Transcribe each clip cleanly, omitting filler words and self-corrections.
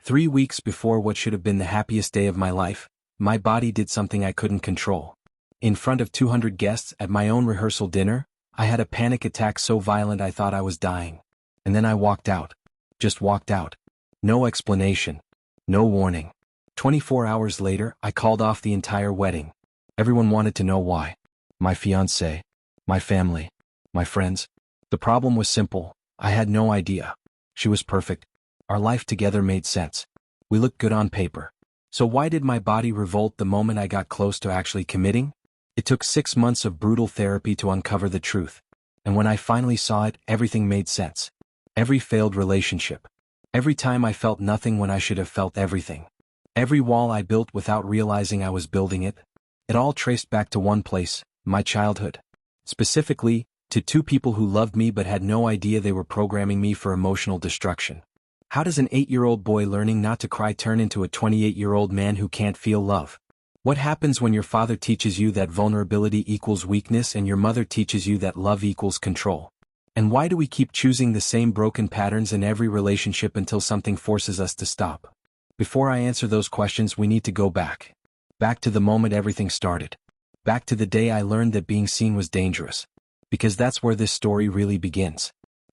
3 weeks before what should have been the happiest day of my life, my body did something I couldn't control. In front of 200 guests at my own rehearsal dinner, I had a panic attack so violent I thought I was dying. And then I walked out. Just walked out. No explanation. No warning. 24 hours later, I called off the entire wedding. Everyone wanted to know why. My fiancée, my family, my friends. The problem was simple. I had no idea. She was perfect. Our life together made sense. We looked good on paper. So why did my body revolt the moment I got close to actually committing? It took 6 months of brutal therapy to uncover the truth. And when I finally saw it, everything made sense. Every failed relationship. Every time I felt nothing when I should have felt everything. Every wall I built without realizing I was building it. It all traced back to one place, my childhood. Specifically, to two people who loved me but had no idea they were programming me for emotional destruction. How does an 8-year-old boy learning not to cry turn into a 28-year-old man who can't feel love? What happens when your father teaches you that vulnerability equals weakness and your mother teaches you that love equals control? And why do we keep choosing the same broken patterns in every relationship until something forces us to stop? Before I answer those questions, we need to go back. Back to the moment everything started. Back to the day I learned that being seen was dangerous. Because that's where this story really begins.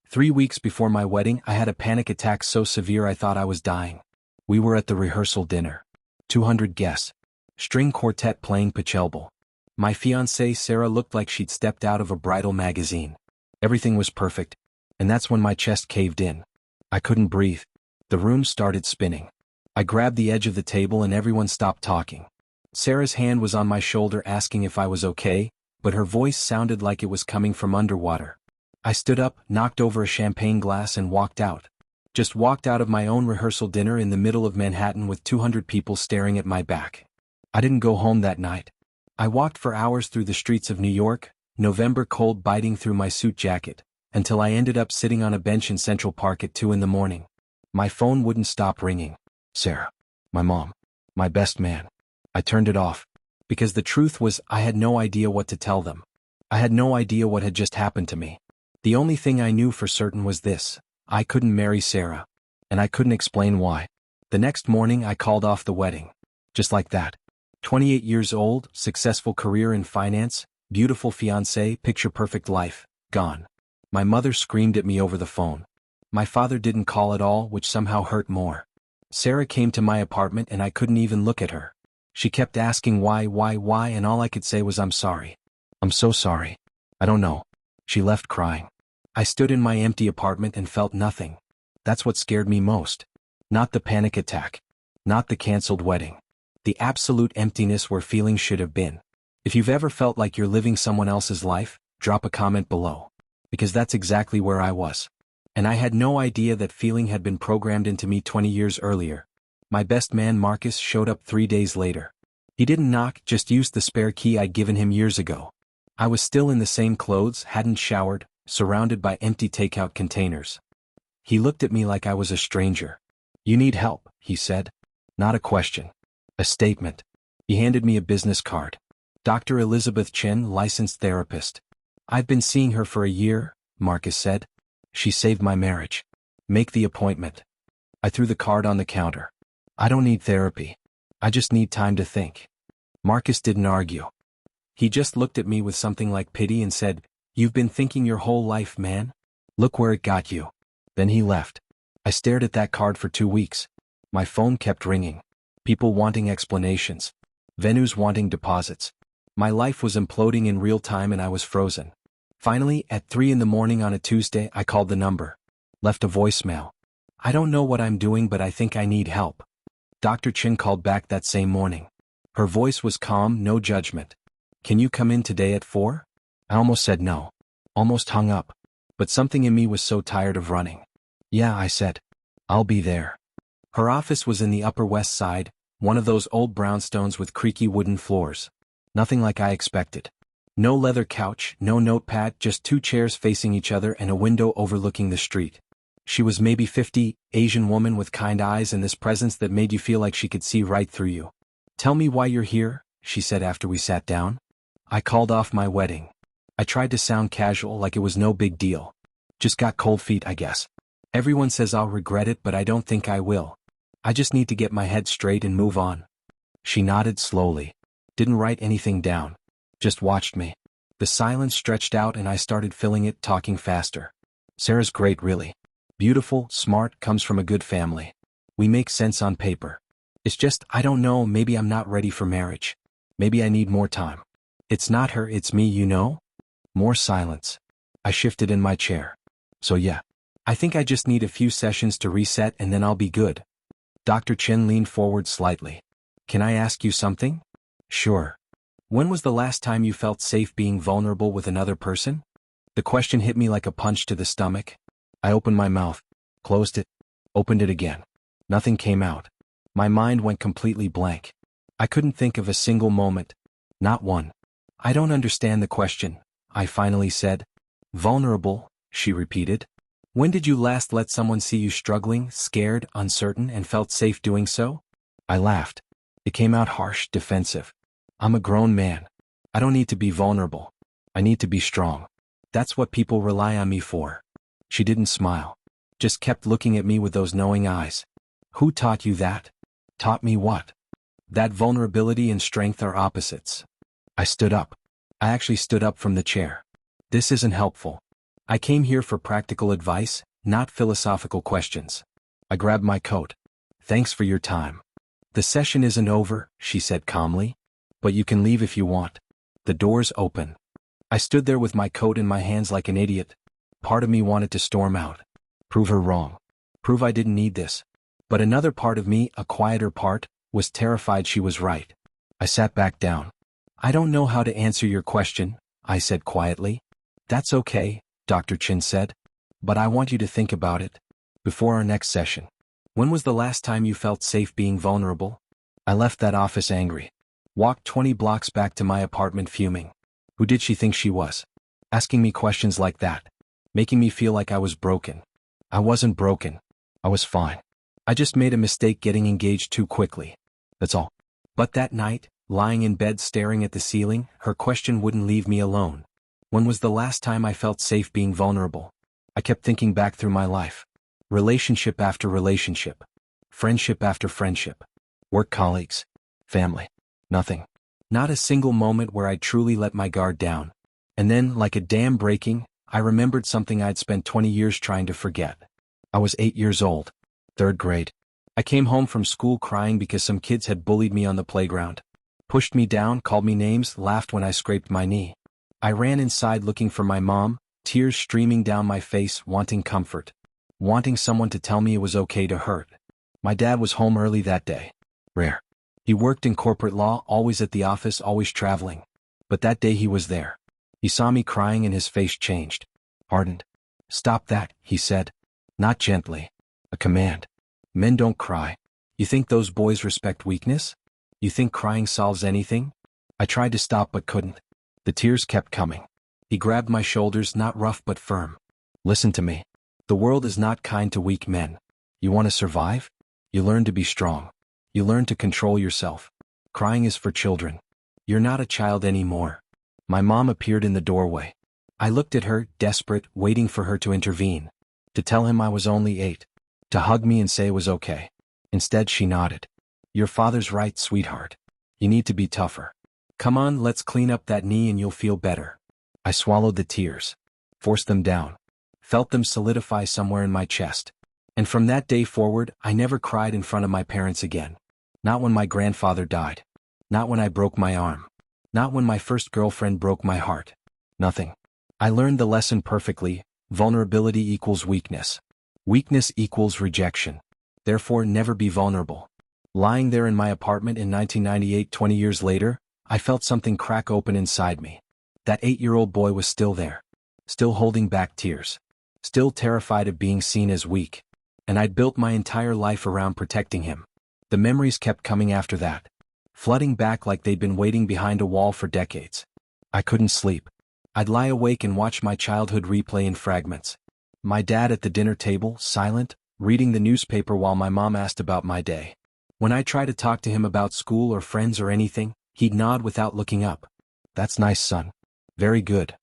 3 weeks before my wedding, I had a panic attack so severe I thought I was dying. We were at the rehearsal dinner. 200 guests. String quartet playing Pachelbel. My fiancée Sarah looked like she'd stepped out of a bridal magazine. Everything was perfect. And that's when my chest caved in. I couldn't breathe. The room started spinning. I grabbed the edge of the table and everyone stopped talking. Sarah's hand was on my shoulder asking if I was okay, but her voice sounded like it was coming from underwater. I stood up, knocked over a champagne glass and walked out. Just walked out of my own rehearsal dinner in the middle of Manhattan with 200 people staring at my back. I didn't go home that night. I walked for hours through the streets of New York, November cold biting through my suit jacket, until I ended up sitting on a bench in Central Park at 2 in the morning. My phone wouldn't stop ringing. Sarah. My mom. My best man. I turned it off. Because the truth was, I had no idea what to tell them. I had no idea what had just happened to me. The only thing I knew for certain was this: I couldn't marry Sarah. And I couldn't explain why. The next morning I called off the wedding. Just like that. 28 years old, successful career in finance, beautiful fiancé, picture-perfect life, gone. My mother screamed at me over the phone. My father didn't call at all, which somehow hurt more. Sarah came to my apartment and I couldn't even look at her. She kept asking why, and all I could say was I'm sorry. I'm so sorry. I don't know. She left crying. I stood in my empty apartment and felt nothing. That's what scared me most. Not the panic attack. Not the canceled wedding. The absolute emptiness where feelings should have been. If you've ever felt like you're living someone else's life, drop a comment below. Because that's exactly where I was. And I had no idea that feeling had been programmed into me 20 years earlier. My best man Marcus showed up 3 days later. He didn't knock, just used the spare key I'd given him years ago. I was still in the same clothes, hadn't showered, surrounded by empty takeout containers. He looked at me like I was a stranger. You need help, he said. Not a question. A statement. He handed me a business card. Dr. Elizabeth Chen, licensed therapist. I've been seeing her for a year, Marcus said. She saved my marriage. Make the appointment. I threw the card on the counter. I don't need therapy. I just need time to think. Marcus didn't argue. He just looked at me with something like pity and said, "You've been thinking your whole life, man. Look where it got you." Then he left. I stared at that card for 2 weeks. My phone kept ringing. People wanting explanations. Venues wanting deposits. My life was imploding in real time and I was frozen. Finally, at 3 in the morning on a Tuesday, I called the number. Left a voicemail. I don't know what I'm doing, but I think I need help. Dr. Chen called back that same morning. Her voice was calm, no judgment. Can you come in today at 4? I almost said no. Almost hung up. But something in me was so tired of running. Yeah, I said. I'll be there. Her office was in the Upper West Side, one of those old brownstones with creaky wooden floors. Nothing like I expected. No leather couch, no notepad, just 2 chairs facing each other and a window overlooking the street. She was maybe 50, Asian woman with kind eyes and this presence that made you feel like she could see right through you. Tell me why you're here, she said after we sat down. I called off my wedding. I tried to sound casual, like it was no big deal. Just got cold feet, I guess. Everyone says I'll regret it, but I don't think I will. I just need to get my head straight and move on. She nodded slowly. Didn't write anything down. Just watched me. The silence stretched out and I started filling it, talking faster. Sarah's great, really. Beautiful, smart, comes from a good family. We make sense on paper. It's just, I don't know, maybe I'm not ready for marriage. Maybe I need more time. It's not her, it's me, you know? More silence. I shifted in my chair. So yeah. I think I just need a few sessions to reset and then I'll be good. Dr. Chen leaned forward slightly. Can I ask you something? Sure. When was the last time you felt safe being vulnerable with another person? The question hit me like a punch to the stomach. I opened my mouth, closed it, opened it again. Nothing came out. My mind went completely blank. I couldn't think of a single moment. Not one. I don't understand the question, I finally said. Vulnerable, she repeated. When did you last let someone see you struggling, scared, uncertain, and felt safe doing so? I laughed. It came out harsh, defensive. I'm a grown man. I don't need to be vulnerable. I need to be strong. That's what people rely on me for. She didn't smile. Just kept looking at me with those knowing eyes. Who taught you that? Taught me what? That vulnerability and strength are opposites. I stood up. I actually stood up from the chair. This isn't helpful. I came here for practical advice, not philosophical questions. I grabbed my coat. Thanks for your time. The session isn't over, she said calmly. But you can leave if you want. The door's open. I stood there with my coat in my hands like an idiot. Part of me wanted to storm out. Prove her wrong. Prove I didn't need this. But another part of me, a quieter part, was terrified she was right. I sat back down. I don't know how to answer your question, I said quietly. That's okay, Dr. Chin said. But I want you to think about it. Before our next session. When was the last time you felt safe being vulnerable? I left that office angry. Walked 20 blocks back to my apartment fuming. Who did she think she was? Asking me questions like that. Making me feel like I was broken. I wasn't broken. I was fine. I just made a mistake getting engaged too quickly. That's all. But that night, lying in bed staring at the ceiling, her question wouldn't leave me alone. When was the last time I felt safe being vulnerable? I kept thinking back through my life. Relationship after relationship. Friendship after friendship. Work colleagues. Family. Nothing. Not a single moment where I truly let my guard down. And then, like a dam breaking, I remembered something I'd spent 20 years trying to forget. I was 8 years old. 3rd grade. I came home from school crying because some kids had bullied me on the playground. Pushed me down, called me names, laughed when I scraped my knee. I ran inside looking for my mom, tears streaming down my face, wanting comfort. Wanting someone to tell me it was okay to hurt. My dad was home early that day. Rare. He worked in corporate law, always at the office, always traveling. But that day he was there. He saw me crying and his face changed. Hardened. Stop that, he said. Not gently. A command. Men don't cry. You think those boys respect weakness? You think crying solves anything? I tried to stop but couldn't. The tears kept coming. He grabbed my shoulders, not rough but firm. Listen to me. The world is not kind to weak men. You want to survive? You learn to be strong. You learn to control yourself. Crying is for children. You're not a child anymore. My mom appeared in the doorway. I looked at her, desperate, waiting for her to intervene. To tell him I was only 8. To hug me and say it was okay. Instead she nodded. Your father's right, sweetheart. You need to be tougher. Come on, let's clean up that knee and you'll feel better. I swallowed the tears. Forced them down. Felt them solidify somewhere in my chest. And from that day forward, I never cried in front of my parents again. Not when my grandfather died. Not when I broke my arm. Not when my first girlfriend broke my heart. Nothing. I learned the lesson perfectly. Vulnerability equals weakness. Weakness equals rejection. Therefore, never be vulnerable. Lying there in my apartment in 1998, 20 years later, I felt something crack open inside me. That 8-year-old boy was still there. Still holding back tears. Still terrified of being seen as weak. And I'd built my entire life around protecting him. The memories kept coming after that. Flooding back like they'd been waiting behind a wall for decades. I couldn't sleep. I'd lie awake and watch my childhood replay in fragments. My dad at the dinner table, silent, reading the newspaper while my mom asked about my day. When I tried to talk to him about school or friends or anything, he'd nod without looking up. That's nice, son. Very good.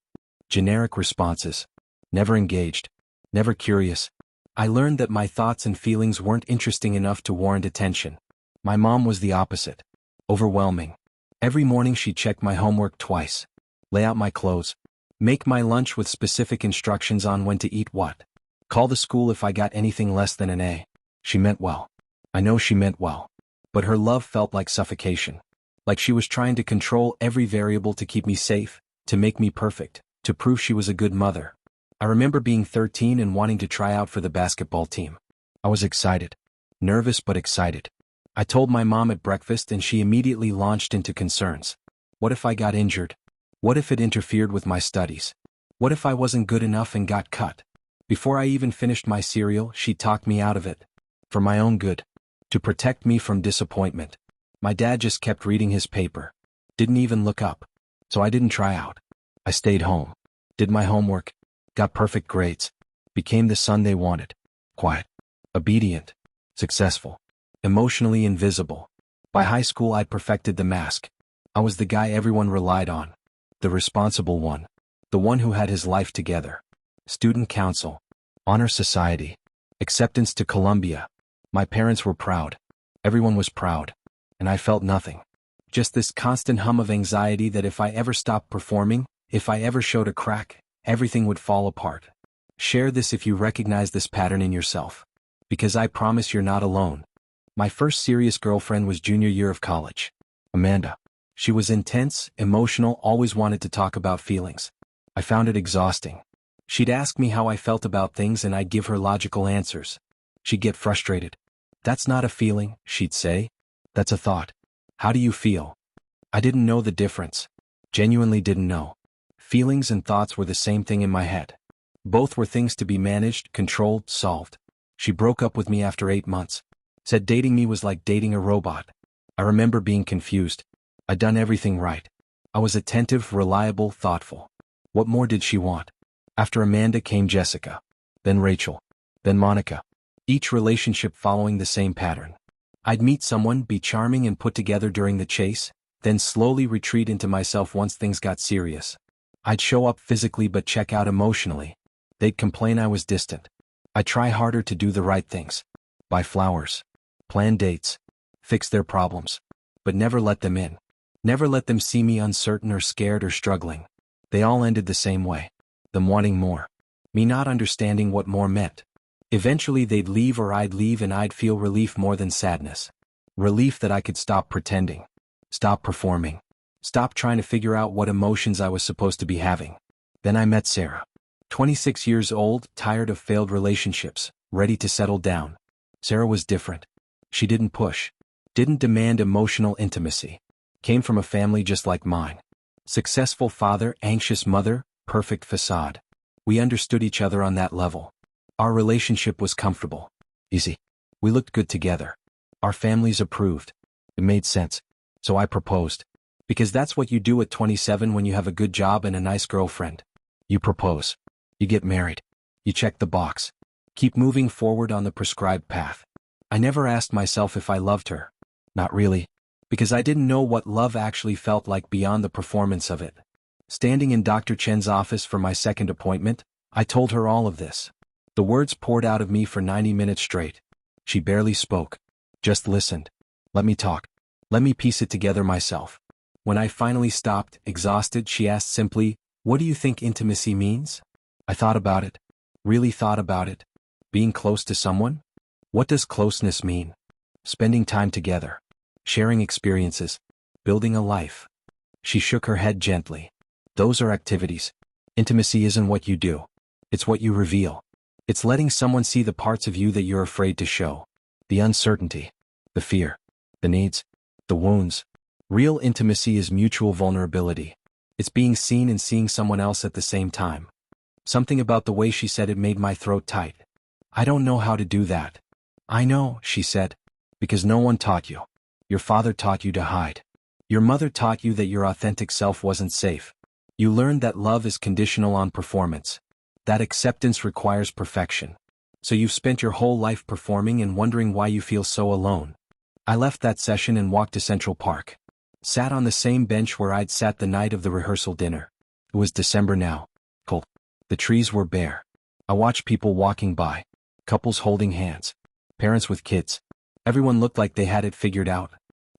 Generic responses. Never engaged. Never curious. I learned that my thoughts and feelings weren't interesting enough to warrant attention. My mom was the opposite. Overwhelming. Every morning she'd check my homework twice, lay out my clothes, make my lunch with specific instructions on when to eat what, call the school if I got anything less than an A. She meant well. I know she meant well. But her love felt like suffocation. Like she was trying to control every variable to keep me safe, to make me perfect, to prove she was a good mother. I remember being 13 and wanting to try out for the basketball team. I was excited. Nervous but excited. I told my mom at breakfast and she immediately launched into concerns. What if I got injured? What if it interfered with my studies? What if I wasn't good enough and got cut? Before I even finished my cereal, she talked me out of it. For my own good. To protect me from disappointment. My dad just kept reading his paper. Didn't even look up. So I didn't try out. I stayed home. Did my homework. Got perfect grades. Became the son they wanted. Quiet. Obedient. Successful. Emotionally invisible. By high school I'd perfected the mask. I was the guy everyone relied on. The responsible one. The one who had his life together. Student council. Honor society. Acceptance to Columbia. My parents were proud. Everyone was proud. And I felt nothing. Just this constant hum of anxiety that if I ever stopped performing, if I ever showed a crack, everything would fall apart. Share this if you recognize this pattern in yourself. Because I promise you're not alone. My first serious girlfriend was junior year of college. Amanda. She was intense, emotional, always wanted to talk about feelings. I found it exhausting. She'd ask me how I felt about things and I'd give her logical answers. She'd get frustrated. That's not a feeling, she'd say. That's a thought. How do you feel? I didn't know the difference. Genuinely didn't know. Feelings and thoughts were the same thing in my head. Both were things to be managed, controlled, solved. She broke up with me after 8 months. Said dating me was like dating a robot. I remember being confused. I'd done everything right. I was attentive, reliable, thoughtful. What more did she want? After Amanda came Jessica. Then Rachel. Then Monica. Each relationship following the same pattern. I'd meet someone, be charming and put together during the chase, then slowly retreat into myself once things got serious. I'd show up physically but check out emotionally. They'd complain I was distant. I'd try harder to do the right things. Buy flowers. Plan dates. Fix their problems. But never let them in. Never let them see me uncertain or scared or struggling. They all ended the same way. Them wanting more. Me not understanding what more meant. Eventually they'd leave or I'd leave and I'd feel relief more than sadness. Relief that I could stop pretending. Stop performing. Stop trying to figure out what emotions I was supposed to be having. Then I met Sarah. 26 years old, tired of failed relationships, ready to settle down. Sarah was different. She didn't push. Didn't demand emotional intimacy. Came from a family just like mine. Successful father, anxious mother, perfect facade. We understood each other on that level. Our relationship was comfortable. Easy. We looked good together. Our families approved. It made sense. So I proposed. Because that's what you do at 27 when you have a good job and a nice girlfriend. You propose. You get married. You check the box. Keep moving forward on the prescribed path. I never asked myself if I loved her. Not really. Because I didn't know what love actually felt like beyond the performance of it. Standing in Dr. Chen's office for my second appointment, I told her all of this. The words poured out of me for 90 minutes straight. She barely spoke. Just listened. Let me talk. Let me piece it together myself. When I finally stopped, exhausted, she asked simply, "What do you think intimacy means?" I thought about it. Really thought about it. Being close to someone? What does closeness mean? Spending time together. Sharing experiences. Building a life. She shook her head gently. Those are activities. Intimacy isn't what you do. It's what you reveal. It's letting someone see the parts of you that you're afraid to show. The uncertainty. The fear. The needs. The wounds. Real intimacy is mutual vulnerability. It's being seen and seeing someone else at the same time. Something about the way she said it made my throat tight. I don't know how to do that. I know, she said. Because no one taught you. Your father taught you to hide. Your mother taught you that your authentic self wasn't safe. You learned that love is conditional on performance. That acceptance requires perfection. So you've spent your whole life performing and wondering why you feel so alone. I left that session and walked to Central Park. Sat on the same bench where I'd sat the night of the rehearsal dinner. It was December now. Cold. The trees were bare. I watched people walking by. Couples holding hands. Parents with kids. Everyone looked like they had it figured out.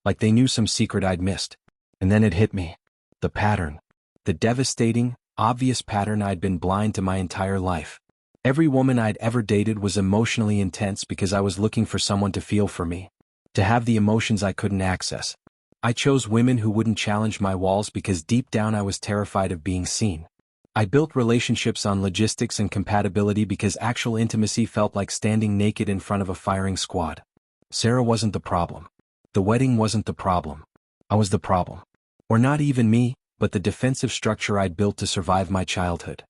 Like they knew some secret I'd missed. And then it hit me. The pattern. The devastating, obvious pattern I'd been blind to my entire life. Every woman I'd ever dated was emotionally intense because I was looking for someone to feel for me. To have the emotions I couldn't access. I chose women who wouldn't challenge my walls because deep down I was terrified of being seen. I built relationships on logistics and compatibility because actual intimacy felt like standing naked in front of a firing squad. Sarah wasn't the problem. The wedding wasn't the problem. I was the problem. Or not even me, but the defensive structure I'd built to survive my childhood.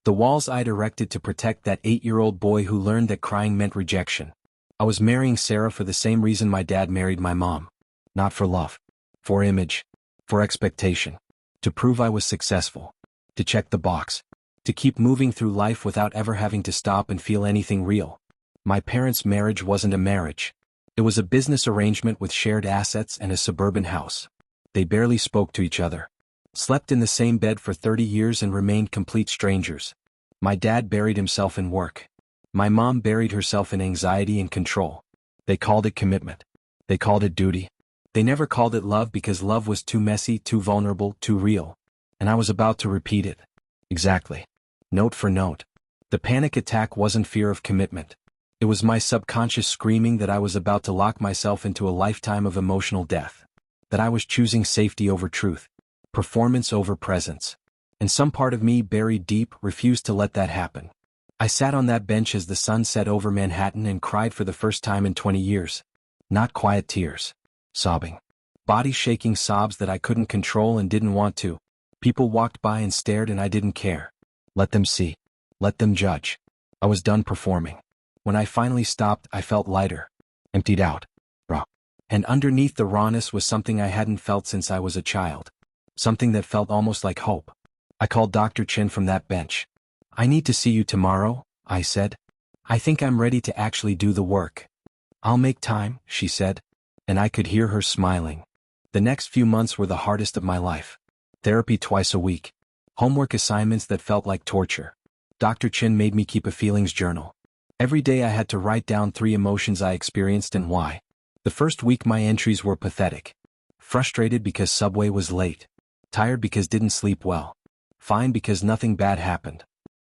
The walls I'd erected to protect that 8-year-old boy who learned that crying meant rejection. I was marrying Sarah for the same reason my dad married my mom. Not for love. For image. For expectation. To prove I was successful. To check the box. To keep moving through life without ever having to stop and feel anything real. My parents' marriage wasn't a marriage. It was a business arrangement with shared assets and a suburban house. They barely spoke to each other. Slept in the same bed for 30 years and remained complete strangers. My dad buried himself in work. My mom buried herself in anxiety and control. They called it commitment. They called it duty. They never called it love because love was too messy, too vulnerable, too real. And I was about to repeat it. Exactly. Note for note. The panic attack wasn't fear of commitment. It was my subconscious screaming that I was about to lock myself into a lifetime of emotional death. That I was choosing safety over truth. Performance over presence. And some part of me, buried deep, refused to let that happen. I sat on that bench as the sun set over Manhattan and cried for the first time in 20 years. Not quiet tears. Sobbing. Body-shaking sobs that I couldn't control and didn't want to. People walked by and stared and I didn't care. Let them see. Let them judge. I was done performing. When I finally stopped, I felt lighter. Emptied out. Raw. And underneath the rawness was something I hadn't felt since I was a child. Something that felt almost like hope. I called Dr. Chin from that bench. I need to see you tomorrow, I said. I think I'm ready to actually do the work. I'll make time, she said. And I could hear her smiling. The next few months were the hardest of my life. Therapy twice a week. Homework assignments that felt like torture. Dr. Chin made me keep a feelings journal. Every day I had to write down 3 emotions I experienced and why. The first week my entries were pathetic. Frustrated because Subway was late. Tired because didn't sleep well. Fine because nothing bad happened.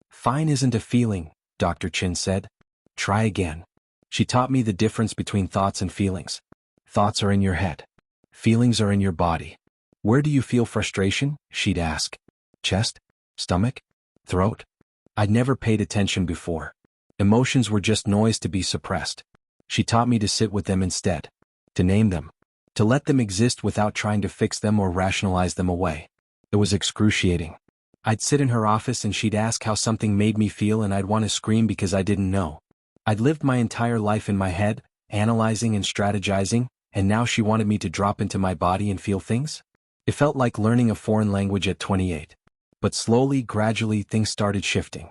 Fine isn't a feeling, Dr. Chin said. Try again. She taught me the difference between thoughts and feelings. Thoughts are in your head. Feelings are in your body. Where do you feel frustration? She'd ask. Chest? Stomach? Throat? I'd never paid attention before. Emotions were just noise to be suppressed. She taught me to sit with them instead. To name them. To let them exist without trying to fix them or rationalize them away. It was excruciating. I'd sit in her office and she'd ask how something made me feel and I'd want to scream because I didn't know. I'd lived my entire life in my head, analyzing and strategizing, and now she wanted me to drop into my body and feel things? It felt like learning a foreign language at 28. But slowly, gradually, things started shifting.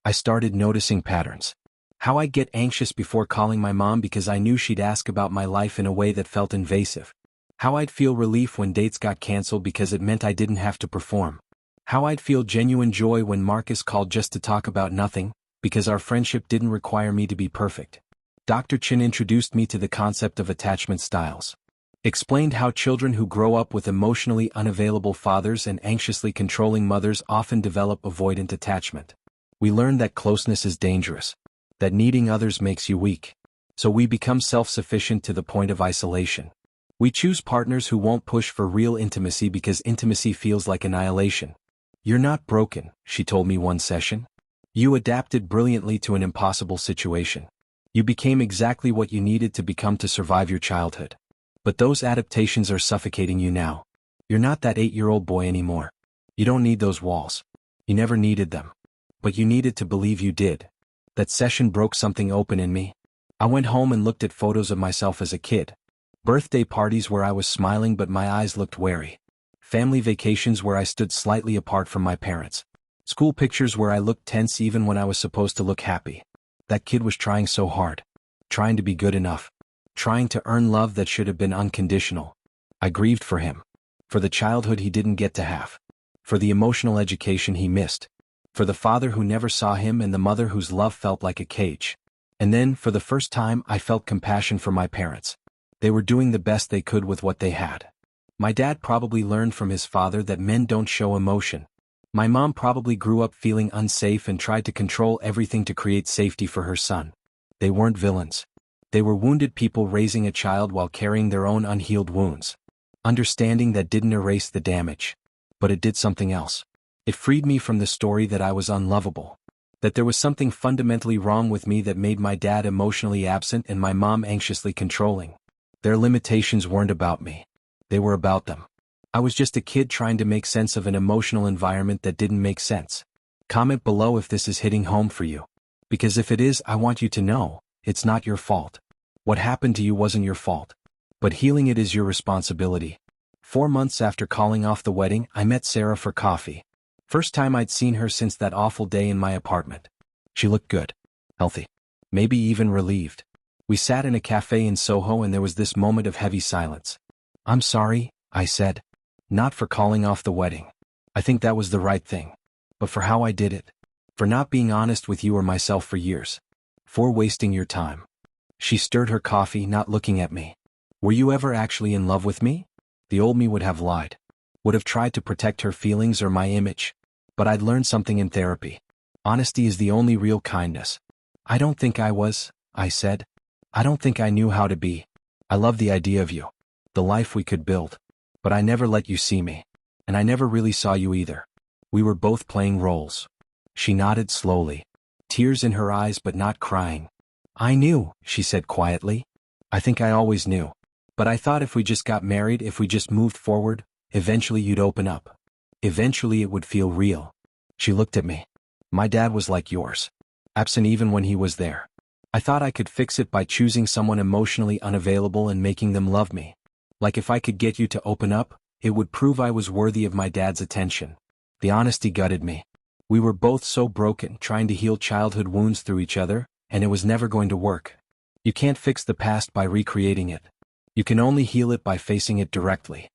I started noticing patterns. How I'd get anxious before calling my mom because I knew she'd ask about my life in a way that felt invasive. How I'd feel relief when dates got canceled because it meant I didn't have to perform. How I'd feel genuine joy when Marcus called just to talk about nothing, because our friendship didn't require me to be perfect. Dr. Chin introduced me to the concept of attachment styles. Explained how children who grow up with emotionally unavailable fathers and anxiously controlling mothers often develop avoidant attachment. We learned that closeness is dangerous. That needing others makes you weak. So we become self-sufficient to the point of isolation. We choose partners who won't push for real intimacy because intimacy feels like annihilation. You're not broken, she told me one session. You adapted brilliantly to an impossible situation. You became exactly what you needed to become to survive your childhood. But those adaptations are suffocating you now. You're not that 8-year-old boy anymore. You don't need those walls. You never needed them. But you needed to believe you did. That session broke something open in me. I went home and looked at photos of myself as a kid. Birthday parties where I was smiling but my eyes looked wary. Family vacations where I stood slightly apart from my parents. School pictures where I looked tense even when I was supposed to look happy. That kid was trying so hard. Trying to be good enough. Trying to earn love that should have been unconditional. I grieved for him. For the childhood he didn't get to have. For the emotional education he missed. For the father who never saw him and the mother whose love felt like a cage. And then, for the first time, I felt compassion for my parents. They were doing the best they could with what they had. My dad probably learned from his father that men don't show emotion. My mom probably grew up feeling unsafe and tried to control everything to create safety for her son. They weren't villains. They were wounded people raising a child while carrying their own unhealed wounds. Understanding that didn't erase the damage. But it did something else. It freed me from the story that I was unlovable. That there was something fundamentally wrong with me that made my dad emotionally absent and my mom anxiously controlling. Their limitations weren't about me. They were about them. I was just a kid trying to make sense of an emotional environment that didn't make sense. Comment below if this is hitting home for you. Because if it is, I want you to know, it's not your fault. What happened to you wasn't your fault. But healing it is your responsibility. 4 months after calling off the wedding, I met Sarah for coffee. First time I'd seen her since that awful day in my apartment. She looked good. Healthy. Maybe even relieved. We sat in a cafe in Soho and there was this moment of heavy silence. "I'm sorry," I said. "Not for calling off the wedding. I think that was the right thing. But for how I did it. For not being honest with you or myself for years. For wasting your time." She stirred her coffee, not looking at me. "Were you ever actually in love with me?" The old me would have lied. Would have tried to protect her feelings or my image. But I'd learned something in therapy. Honesty is the only real kindness. "I don't think I was," I said. "I don't think I knew how to be. I love the idea of you. The life we could build. But I never let you see me. And I never really saw you either. We were both playing roles." She nodded slowly. Tears in her eyes but not crying. "I knew," she said quietly. "I think I always knew. But I thought if we just got married, if we just moved forward, eventually you'd open up. Eventually it would feel real." She looked at me. "My dad was like yours. Absent even when he was there. I thought I could fix it by choosing someone emotionally unavailable and making them love me. Like if I could get you to open up, it would prove I was worthy of my dad's attention." The honesty gutted me. We were both so broken, trying to heal childhood wounds through each other, and it was never going to work. You can't fix the past by recreating it. You can only heal it by facing it directly.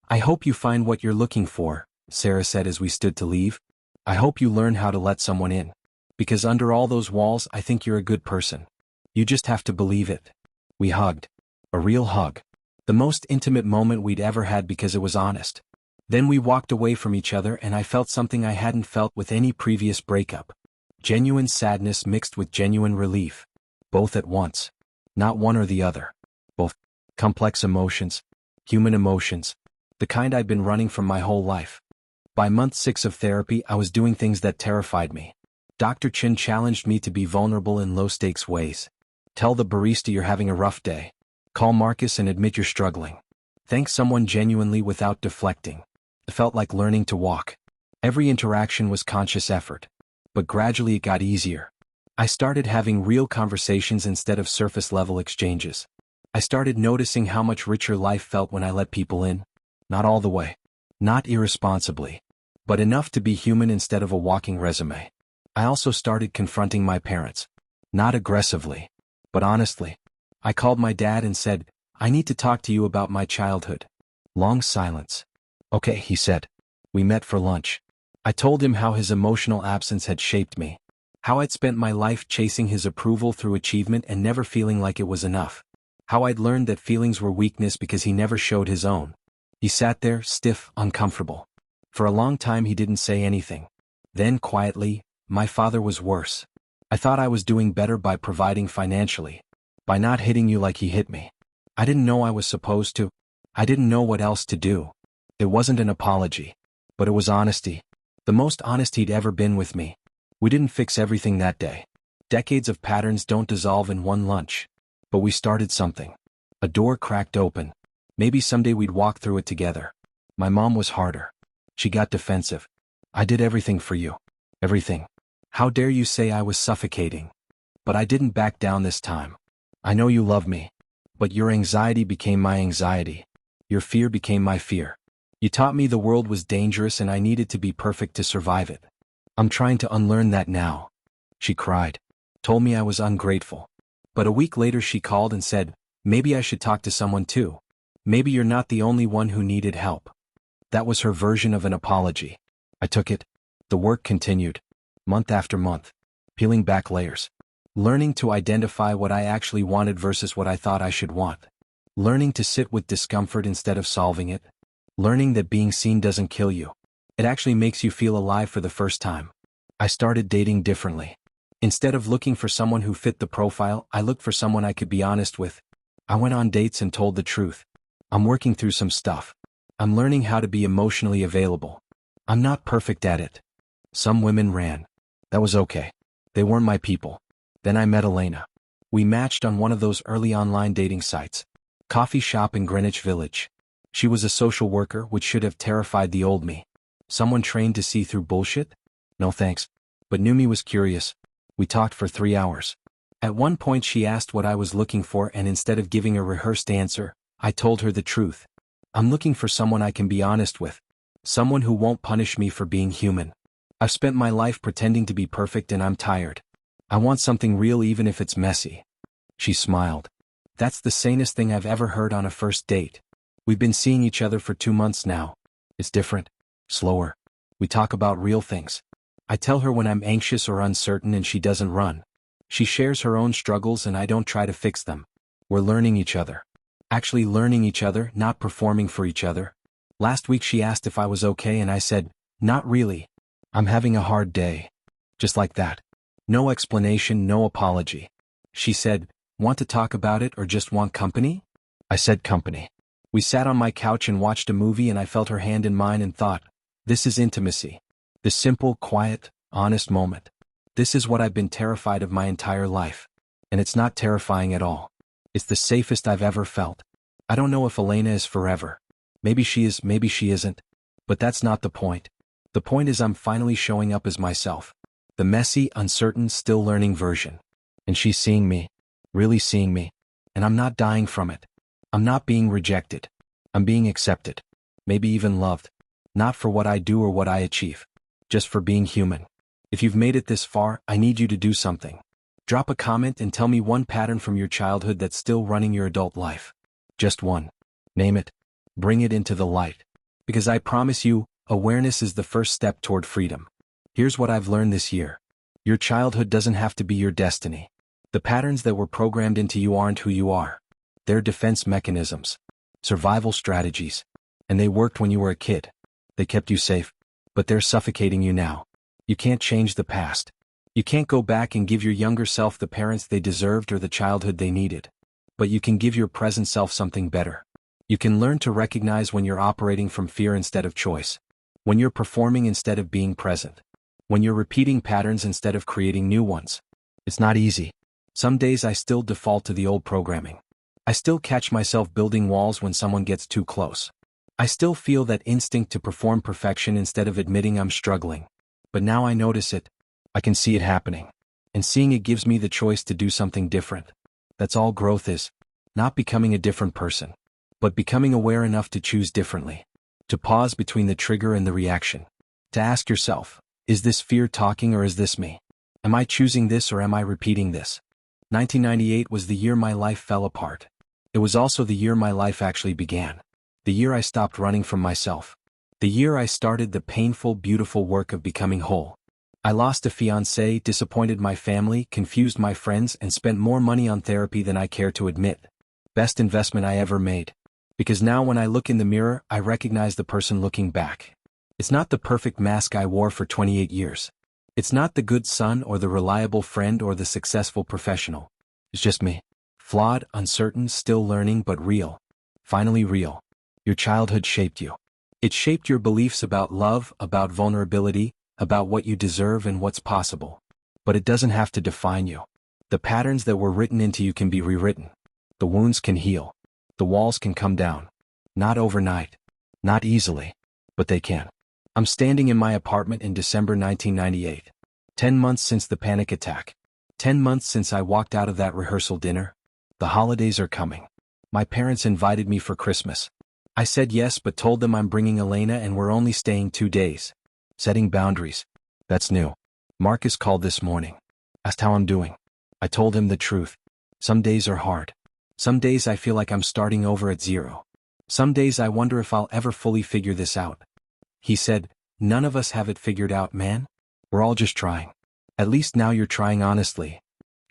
"I hope you find what you're looking for," Sarah said as we stood to leave. "I hope you learn how to let someone in. Because under all those walls, I think you're a good person. You just have to believe it." We hugged. A real hug. The most intimate moment we'd ever had because it was honest. Then we walked away from each other and I felt something I hadn't felt with any previous breakup. Genuine sadness mixed with genuine relief. Both at once. Not one or the other. Both. Complex emotions. Human emotions. The kind I'd been running from my whole life. By month 6 of therapy, I was doing things that terrified me. Dr. Chin challenged me to be vulnerable in low-stakes ways. Tell the barista you're having a rough day. Call Marcus and admit you're struggling. Thank someone genuinely without deflecting. It felt like learning to walk. Every interaction was conscious effort. But gradually it got easier. I started having real conversations instead of surface-level exchanges. I started noticing how much richer life felt when I let people in. Not all the way. Not irresponsibly. But enough to be human instead of a walking resume. I also started confronting my parents. Not aggressively. But honestly. I called my dad and said, "I need to talk to you about my childhood." Long silence. "Okay," he said. We met for lunch. I told him how his emotional absence had shaped me. How I'd spent my life chasing his approval through achievement and never feeling like it was enough. How I'd learned that feelings were weakness because he never showed his own. He sat there, stiff, uncomfortable. For a long time he didn't say anything. Then quietly, "My father was worse. I thought I was doing better by providing financially. By not hitting you like he hit me. I didn't know I was supposed to. I didn't know what else to do." It wasn't an apology. But it was honesty. The most honest he'd ever been with me. We didn't fix everything that day. Decades of patterns don't dissolve in one lunch. But we started something. A door cracked open. Maybe someday we'd walk through it together. My mom was harder. She got defensive. "I did everything for you. Everything. How dare you say I was suffocating?" But I didn't back down this time. "I know you love me. But your anxiety became my anxiety. Your fear became my fear. You taught me the world was dangerous and I needed to be perfect to survive it. I'm trying to unlearn that now." She cried. Told me I was ungrateful. But a week later she called and said, "Maybe I should talk to someone too. Maybe you're not the only one who needed help." That was her version of an apology. I took it. The work continued. Month after month. Peeling back layers. Learning to identify what I actually wanted versus what I thought I should want. Learning to sit with discomfort instead of solving it. Learning that being seen doesn't kill you. It actually makes you feel alive for the first time. I started dating differently. Instead of looking for someone who fit the profile, I looked for someone I could be honest with. I went on dates and told the truth. I'm working through some stuff. I'm learning how to be emotionally available. I'm not perfect at it. Some women ran. That was okay. They weren't my people. Then I met Elena. We matched on one of those early online dating sites. Coffee shop in Greenwich Village. She was a social worker, which should have terrified the old me. Someone trained to see through bullshit? No thanks. But new me was curious. We talked for 3 hours. At one point she asked what I was looking for, and instead of giving a rehearsed answer, I told her the truth. I'm looking for someone I can be honest with. Someone who won't punish me for being human. I've spent my life pretending to be perfect and I'm tired. I want something real even if it's messy. She smiled. That's the sanest thing I've ever heard on a first date. We've been seeing each other for 2 months now. It's different. Slower. We talk about real things. I tell her when I'm anxious or uncertain and she doesn't run. She shares her own struggles and I don't try to fix them. We're learning each other. Actually learning each other, not performing for each other. Last week she asked if I was okay and I said, not really. I'm having a hard day. Just like that. No explanation, no apology. She said, want to talk about it or just want company? I said company. We sat on my couch and watched a movie and I felt her hand in mine and thought, this is intimacy. This simple, quiet, honest moment. This is what I've been terrified of my entire life. And it's not terrifying at all. It's the safest I've ever felt. I don't know if Elena is forever. Maybe she is, maybe she isn't. But that's not the point. The point is I'm finally showing up as myself. The messy, uncertain, still learning version. And she's seeing me. Really seeing me. And I'm not dying from it. I'm not being rejected. I'm being accepted. Maybe even loved. Not for what I do or what I achieve. Just for being human. If you've made it this far, I need you to do something. Drop a comment and tell me one pattern from your childhood that's still running your adult life. Just one. Name it. Bring it into the light. Because I promise you, awareness is the first step toward freedom. Here's what I've learned this year. Your childhood doesn't have to be your destiny. The patterns that were programmed into you aren't who you are. They're defense mechanisms. Survival strategies. And they worked when you were a kid. They kept you safe. But they're suffocating you now. You can't change the past. You can't go back and give your younger self the parents they deserved or the childhood they needed. But you can give your present self something better. You can learn to recognize when you're operating from fear instead of choice. When you're performing instead of being present. When you're repeating patterns instead of creating new ones. It's not easy. Some days I still default to the old programming. I still catch myself building walls when someone gets too close. I still feel that instinct to perform perfection instead of admitting I'm struggling. But now I notice it. I can see it happening. And seeing it gives me the choice to do something different. That's all growth is. Not becoming a different person. But becoming aware enough to choose differently. To pause between the trigger and the reaction. To ask yourself, is this fear talking or is this me? Am I choosing this or am I repeating this? 1998 was the year my life fell apart. It was also the year my life actually began. The year I stopped running from myself. The year I started the painful, beautiful work of becoming whole. I lost a fiancé, disappointed my family, confused my friends, and spent more money on therapy than I care to admit. Best investment I ever made. Because now when I look in the mirror, I recognize the person looking back. It's not the perfect mask I wore for 28 years. It's not the good son or the reliable friend or the successful professional. It's just me. Flawed, uncertain, still learning, but real. Finally real. Your childhood shaped you. It shaped your beliefs about love, about vulnerability, about what you deserve and what's possible. But it doesn't have to define you. The patterns that were written into you can be rewritten. The wounds can heal. The walls can come down. Not overnight. Not easily. But they can. I'm standing in my apartment in December 1998. 10 months since the panic attack. 10 months since I walked out of that rehearsal dinner. The holidays are coming. My parents invited me for Christmas. I said yes but told them I'm bringing Elena and we're only staying 2 days. Setting boundaries. That's new. Marcus called this morning. Asked how I'm doing. I told him the truth. Some days are hard. Some days I feel like I'm starting over at zero. Some days I wonder if I'll ever fully figure this out. He said, none of us have it figured out, man. We're all just trying. At least now you're trying honestly.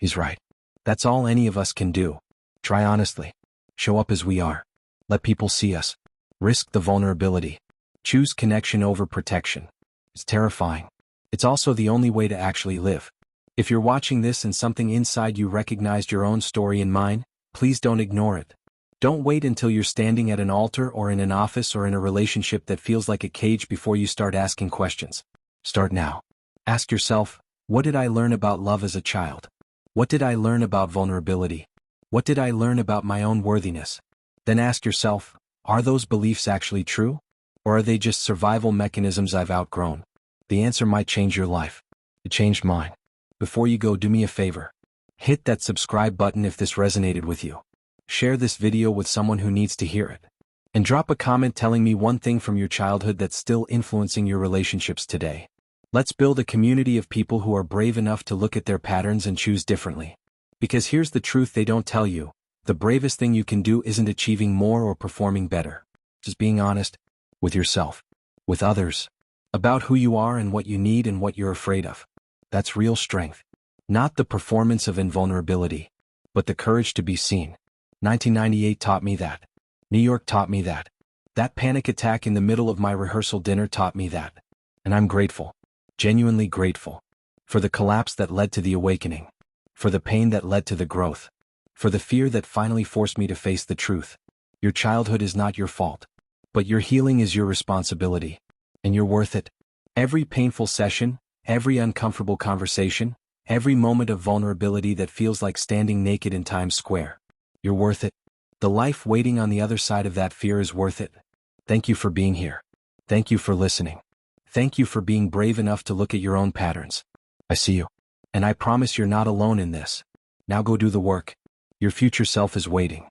He's right. That's all any of us can do. Try honestly. Show up as we are. Let people see us. Risk the vulnerability. Choose connection over protection. It's terrifying. It's also the only way to actually live. If you're watching this and something inside you recognized your own story in mine, please don't ignore it. Don't wait until you're standing at an altar or in an office or in a relationship that feels like a cage before you start asking questions. Start now. Ask yourself, what did I learn about love as a child? What did I learn about vulnerability? What did I learn about my own worthiness? Then ask yourself, are those beliefs actually true? Or are they just survival mechanisms I've outgrown? The answer might change your life. It changed mine. Before you go, do me a favor. Hit that subscribe button if this resonated with you. Share this video with someone who needs to hear it. And drop a comment telling me one thing from your childhood that's still influencing your relationships today. Let's build a community of people who are brave enough to look at their patterns and choose differently. Because here's the truth they don't tell you. The bravest thing you can do isn't achieving more or performing better. Just being honest with yourself, with others, about who you are and what you need and what you're afraid of. That's real strength. Not the performance of invulnerability, but the courage to be seen. 1998 taught me that. New York taught me that. That panic attack in the middle of my rehearsal dinner taught me that. And I'm grateful, genuinely grateful, for the collapse that led to the awakening, for the pain that led to the growth, for the fear that finally forced me to face the truth. Your childhood is not your fault, but your healing is your responsibility, and you're worth it. Every painful session, every uncomfortable conversation, every moment of vulnerability that feels like standing naked in Times Square. You're worth it. The life waiting on the other side of that fear is worth it. Thank you for being here. Thank you for listening. Thank you for being brave enough to look at your own patterns. I see you. And I promise you're not alone in this. Now go do the work. Your future self is waiting.